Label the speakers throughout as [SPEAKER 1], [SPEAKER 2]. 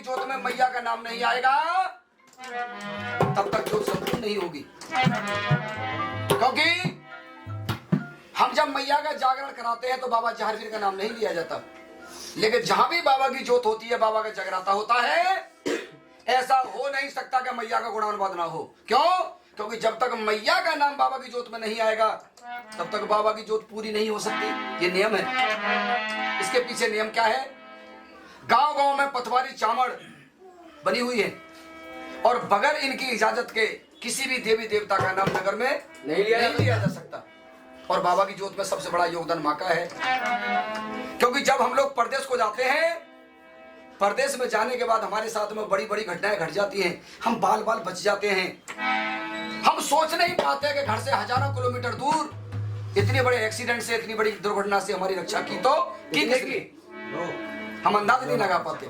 [SPEAKER 1] जोत में मैया का नाम नहीं आएगा तब तक जोत संपूर्ण नहीं होगी। क्योंकि हम जब मैया का जागरण कराते हैं तो बाबा जहारवीर का नाम नहीं लिया जाता, लेकिन जहां भी बाबा की जोत होती है, बाबा का जगराता होता है, ऐसा हो नहीं सकता कि मैया का गुणानुवाद ना हो। क्यों? क्योंकि जब तक मैया का नाम बाबा की जोत में नहीं आएगा तब तक बाबा की जोत पूरी नहीं हो सकती। ये नियम है। इसके पीछे नियम क्या है? गांव गांव में पटवारी चामड़ बनी हुई है और बगैर इनकी इजाजत के किसी भी देवी देवता का नाम नगर में नहीं लिया जा सकता। और बाबा की जोत में सबसे बड़ा योगदान माँ का है। क्योंकि जब हम लोग परदेश को जाते हैं, परदेश में जाने के बाद हमारे साथ में बड़ी बड़ी घटनाएं घट जाती हैं, हम बाल बाल बच जाते हैं। हम सोच नहीं पाते कि घर से हजारों किलोमीटर दूर इतने बड़े एक्सीडेंट से, इतनी बड़ी दुर्घटना से हमारी रक्षा की तो की हम अंदाज नहीं लगा पाते।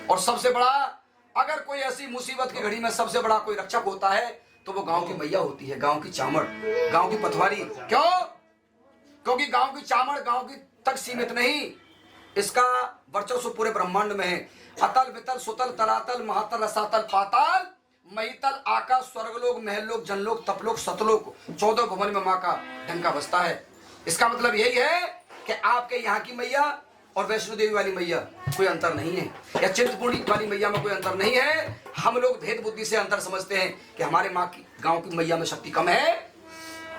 [SPEAKER 1] और सबसे बड़ा, अगर कोई ऐसी मुसीबत की घड़ी में सबसे बड़ा कोई रक्षक होता है तो वो गांव की मैया होती है, गांव की चामड़, गांव की पटवारी। क्यों? क्योंकि गांव की चामड़ गांव की तक सीमित नहीं, इसका वर्चस्व पूरे ब्रह्मांड में है। अतल वितल सुतल तलातल महातल रसातल पाताल महितल आकाश स्वर्गलोक महलोक जनलोक तपलोक सतलोक 14 भुवन में माँ का डंका बसता है। इसका मतलब यही है कि आपके यहाँ की मैया और वैष्णो देवी वाली मैया कोई अंतर नहीं है, या चिंतपूर्णी वाली मैया में कोई अंतर नहीं है। हम लोग भेद बुद्धि से अंतर समझते हैं कि हमारे माँ की गांव की मैया में शक्ति कम है,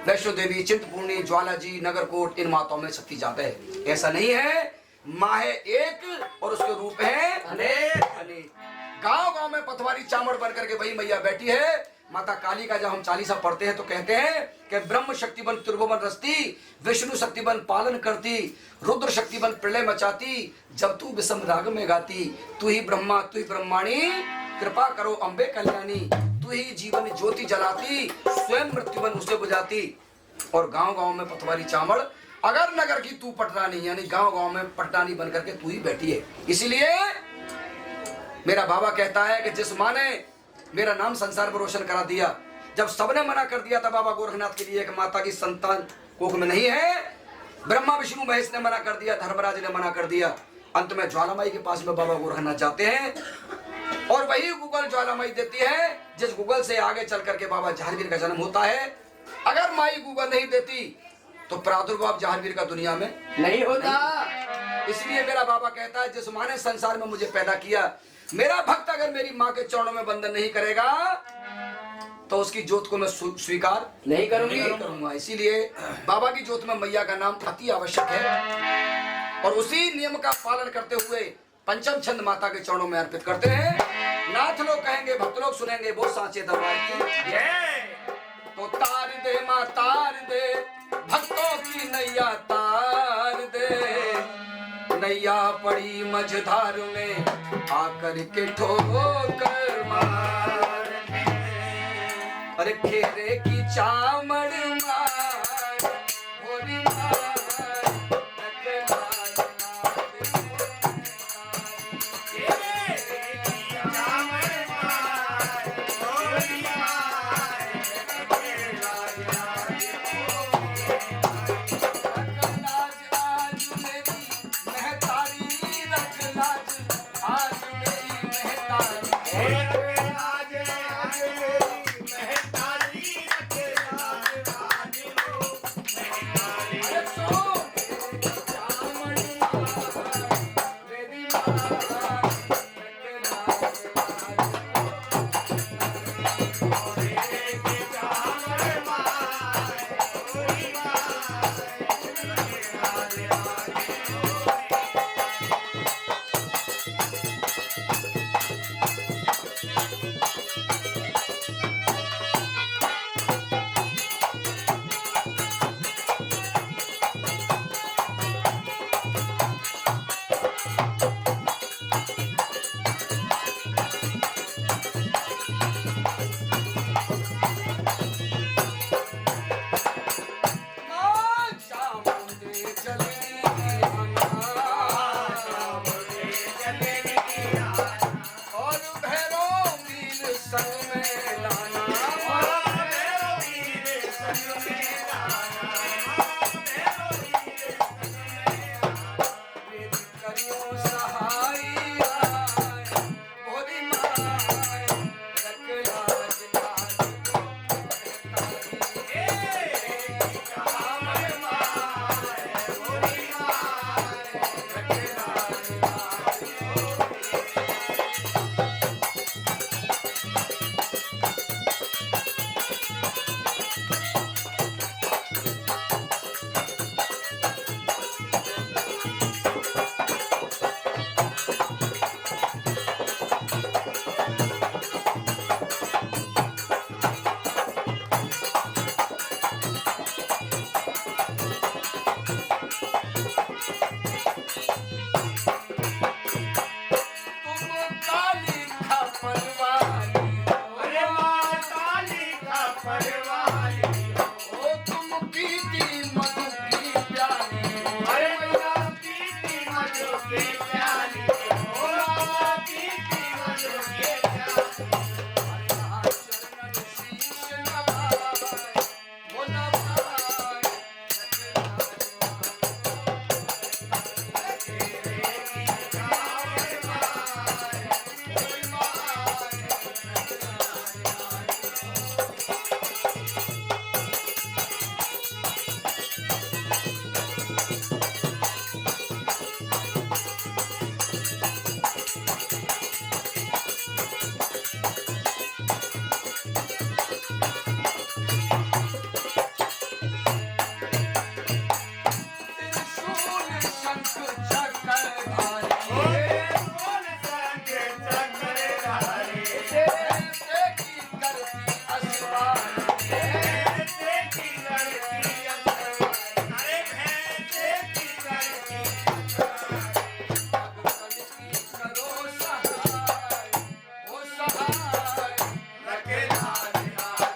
[SPEAKER 1] वैष्णो देवी चिंतपूर्णी ज्वाला जी नगरकोट इन माताओं में शक्ति ज्यादा है। ऐसा नहीं है। माँ है एक और उसके रूप है अनेक। गांव गांव में पटवारी चामड़ बन करके वही मैया बैठी है। माता काली का जब हम चालीसा पढ़ते हैं तो कहते हैं कि ब्रह्म शक्ति बन त्रिभुवन रचती, विष्णु शक्ति बन पालन करती, रुद्र शक्ति बन प्रलय मचाती, जब तू विषम राग में गाती, तू ही ब्रह्मा तू ही ब्रह्माणी, कृपा करो अम्बे कल्याणी, तू ही जीवन ज्योति जलाती, स्वयं मृत्यु बन उसे बुझाती। और गांव गांव में पटवारी चामड़, अगर नगर की तू पटरानी, यानी गांव गांव में पटरानी बन करके तू ही बैठी है। इसीलिए मेरा बाबा कहता है कि जिस माँ ने मेरा नाम संसार में रोशन करा दिया, जब सबने मना कर दिया था बाबा गोरखनाथ के लिए कि माता की संतान कोख में नहीं है, ब्रह्मा विष्णु महेश ने मना कर दिया, धर्मराज ने मना कर दिया, अंत में ज्वालामाई के पास में बाबा गोरखनाथ जाते हैं और वही गूगल ज्वालामाई देती है जिस गूगल से आगे चल करके बाबा जहारवीर का जन्म होता है। अगर माई गूगल नहीं देती तो प्रादुर्भाव जहारवीर का दुनिया में नहीं होता। इसलिए मेरा बाबा कहता है जिस माँ ने संसार में मुझे पैदा किया, मेरा भक्त अगर मेरी माँ के चरणों में बंधन नहीं करेगा तो उसकी जोत को मैं स्वीकार नहीं करूंगा। इसीलिए बाबा की जोत में मैया का नाम अति आवश्यक है और उसी नियम का पालन करते हुए पंचम छंद माता के चरणों में अर्पित करते हैं। नाथ लोग कहेंगे, भक्त लोग सुनेंगे, वो सांचे दरबार की तो तार दे माँ तार दे, भक्तों की नैया तार दे, नैया पड़ी मझधार में आकर के ठोकर मार, अरे खेरे की चामड़ मार, भोली मार, काली खपरवाली
[SPEAKER 2] अरे माँ काली खपरवाली
[SPEAKER 1] ओ तुम पीती मधु की प्याली
[SPEAKER 2] अरे मैया पीती मधु की प्याली ओ माँ पीती मधु की प्याली
[SPEAKER 1] चरण शीश नवाए वो नवाए त्रिशूल शंख चक्रधारी
[SPEAKER 2] कौन संग चक्रधारी
[SPEAKER 1] ऐसे की करती असवारी
[SPEAKER 2] ऐसे की लड़की अरे भैंसे की लड़की
[SPEAKER 1] भगतन की करो सहाय ओ सहाय
[SPEAKER 2] लगे राज राज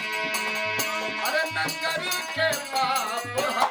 [SPEAKER 1] अरे नंगर के पाप